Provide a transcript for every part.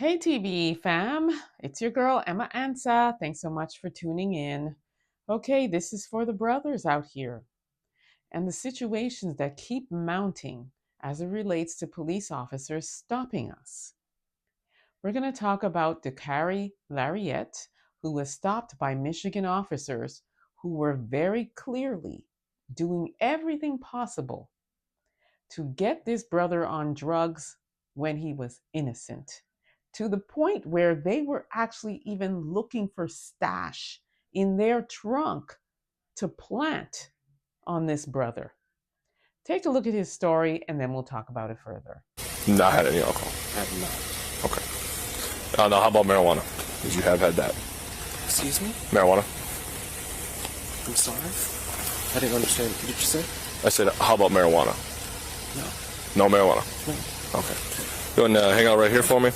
Hey TV fam, it's your girl Emma Ansa. Thanks so much for tuning in. Okay, this is for the brothers out here and the situations that keep mounting as it relates to police officers stopping us. We're going to talk about Dakari Lariette, who was stopped by Michigan officers who were very clearly doing everything possible to get this brother on drugs when he was innocent, to the point where they were actually even looking for stash in their trunk to plant on this brother. Take a look at his story and then we'll talk about it further. Not had any alcohol. Have not. Okay. Now, how about marijuana? Because you have had that. Excuse me? Marijuana? I'm sorry? I didn't understand. What did you say? I said, how about marijuana? No. No marijuana? No. Okay. You want to hang out right here for me?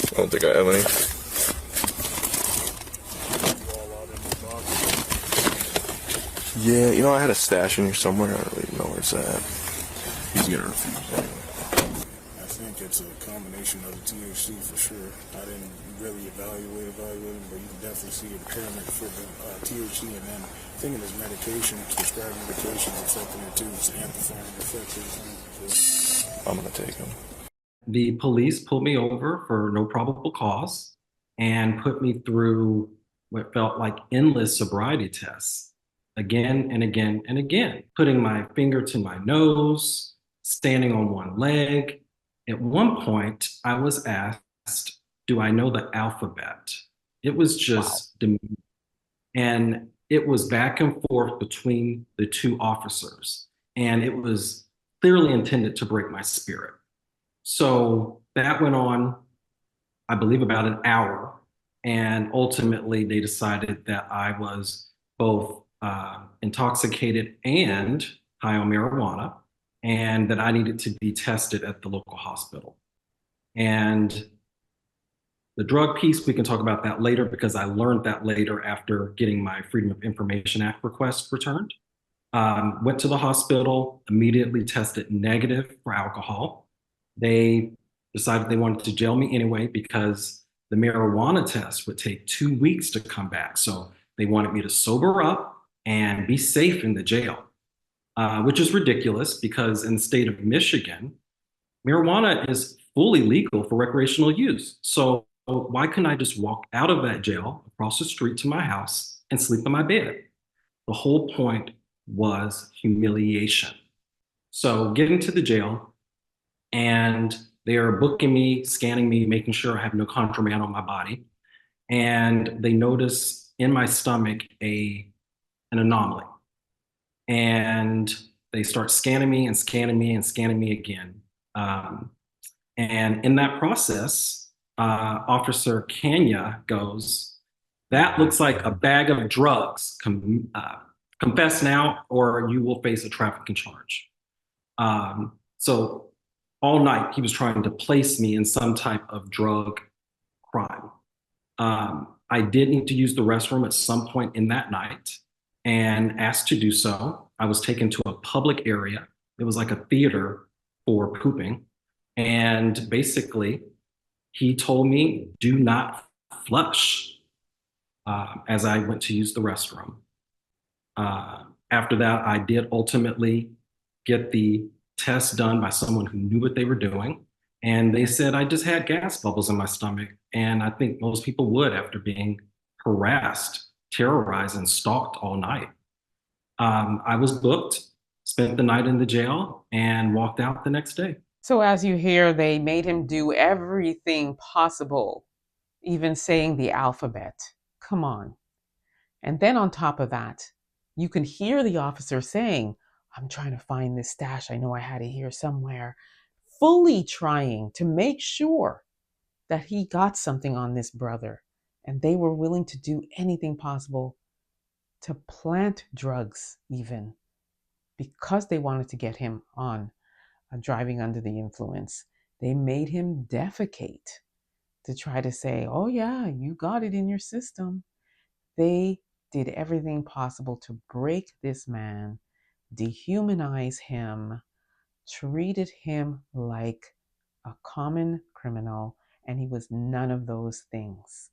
I don't think I have any. Yeah, I had a stash in here somewhere. I don't really know where it's at. He's gonna refuse anyway. I think it's a combination of the THC for sure. I didn't really evaluate them, but you can definitely see impairment for the THC, and then thinking his medication, prescribed medications affecting it too. It's amplifying the effects of it. I'm gonna take him. The police pulled me over for no probable cause and put me through what felt like endless sobriety tests again and again and again, putting my finger to my nose, standing on one leg. At one point, I was asked, do I know the alphabet? It was just demeaning. And it was back and forth between the two officers. And it was clearly intended to break my spirit. So that went on, I believe, about an hour. And ultimately, they decided that I was both intoxicated and high on marijuana, and that I needed to be tested at the local hospital. And the drug piece, we can talk about that later because I learned that later after getting my Freedom of Information Act request returned. Went to the hospital, immediately tested negative for alcohol. They decided they wanted to jail me anyway because the marijuana test would take 2 weeks to come back. So they wanted me to sober up and be safe in the jail, which is ridiculous because in the state of Michigan, marijuana is fully legal for recreational use. So why couldn't I just walk out of that jail across the street to my house and sleep in my bed? The whole point was humiliation. So getting to the jail, and they are booking me, scanning me, making sure I have no contraband on my body. And they notice in my stomach an anomaly. And they start scanning me and scanning me and scanning me again. And in that process, Officer Kenya goes, that looks like a bag of drugs. Confess now or you will face a trafficking charge. So all night he was trying to place me in some type of drug crime. I did need to use the restroom at some point in that night and asked to do so. I was taken to a public area. It was like a theater for pooping. And basically, he told me, do not flush as I went to use the restroom. After that, I did ultimately get the test done by someone who knew what they were doing. And they said I just had gas bubbles in my stomach. And I think most people would after being harassed, terrorized, and stalked all night. I was booked, spent the night in the jail, and walked out the next day. So, as you hear, they made him do everything possible, even saying the alphabet. Come on. And then on top of that, you can hear the officer saying, I'm trying to find this stash. I know I had it here somewhere. Fully trying to make sure that he got something on this brother. And they were willing to do anything possible to plant drugs, even because they wanted to get him on driving under the influence. They made him defecate to try to say, oh, yeah, you got it in your system. They did everything possible to break this man, dehumanize him, treated him like a common criminal, and he was none of those things.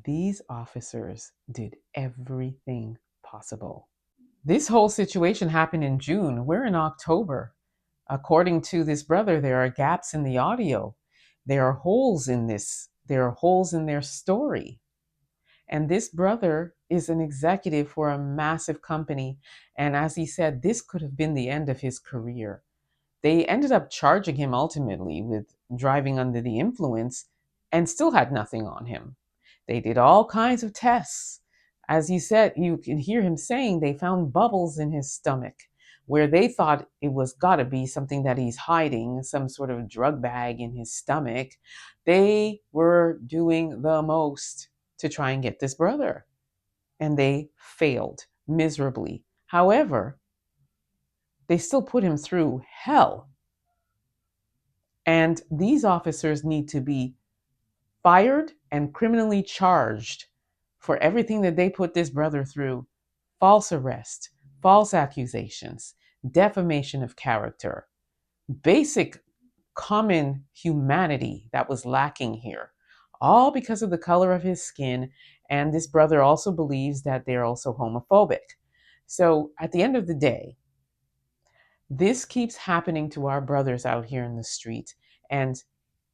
These officers did everything possible. This whole situation happened in June. We're in October. According to this brother, there are gaps in the audio. There are holes in this. There are holes in their story. And this brother is an executive for a massive company. And as he said, this could have been the end of his career. They ended up charging him ultimately with driving under the influence and still had nothing on him. They did all kinds of tests. As he said, you can hear him saying they found bubbles in his stomach where they thought it was got to be something that he's hiding, some sort of drug bag in his stomach. They were doing the most to try and get this brother, and they failed miserably. However, they still put him through hell. And these officers need to be fired and criminally charged for everything that they put this brother through: false arrest, false accusations, defamation of character, basic common humanity that was lacking here, all because of the color of his skin. And this brother also believes that they're also homophobic. So at the end of the day, this keeps happening to our brothers out here in the street, and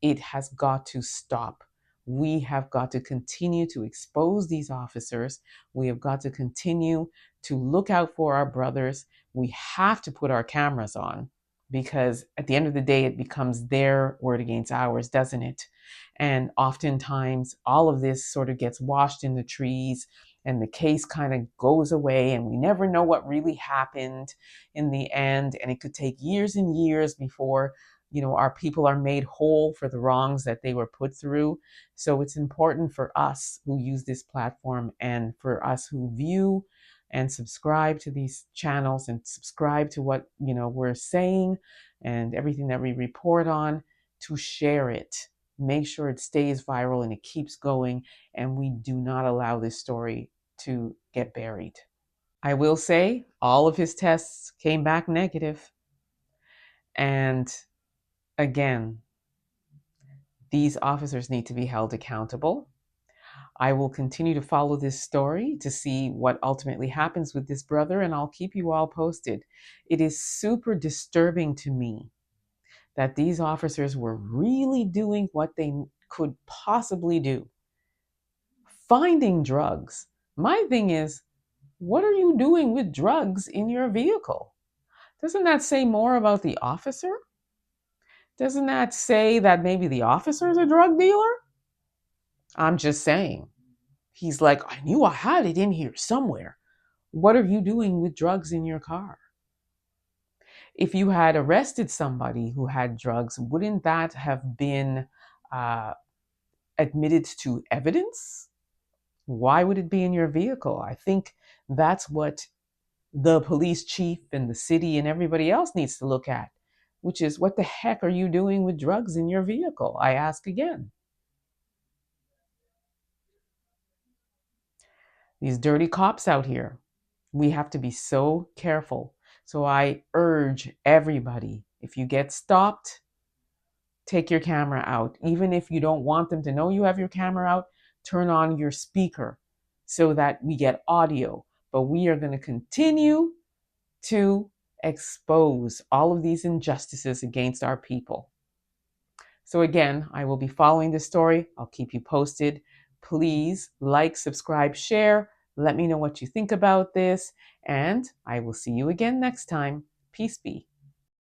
it has got to stop. We have got to continue to expose these officers. We have got to continue to look out for our brothers. We have to put our cameras on, because at the end of the day, it becomes their word against ours, doesn't it? And oftentimes, all of this sort of gets washed in the trees, and the case kind of goes away, and we never know what really happened in the end. And it could take years and years before our people are made whole for the wrongs that they were put through. So it's important for us who use this platform, and for us who view and subscribe to these channels and subscribe to what we're saying and everything that we report on, to share it. Make sure it stays viral and it keeps going, and we do not allow this story to get buried. I will say all of his tests came back negative. And again, these officers need to be held accountable. I will continue to follow this story to see what ultimately happens with this brother, and I'll keep you all posted. It is super disturbing to me that these officers were really doing what they could possibly do: finding drugs. My thing is, what are you doing with drugs in your vehicle? Doesn't that say more about the officer? Doesn't that say that maybe the officer's a drug dealer? I'm just saying. He's like, I knew I had it in here somewhere. What are you doing with drugs in your car? If you had arrested somebody who had drugs, wouldn't that have been admitted to evidence? Why would it be in your vehicle? I think that's what the police chief and the city and everybody else needs to look at, which is, what the heck are you doing with drugs in your vehicle? I ask again. These dirty cops out here, we have to be so careful. So I urge everybody, if you get stopped, take your camera out. Even if you don't want them to know you have your camera out, turn on your speaker so that we get audio. But we are going to continue to expose all of these injustices against our people. So again, I will be following this story. I'll keep you posted. Please like, subscribe, share. Let me know what you think about this, and I will see you again next time. Peace be.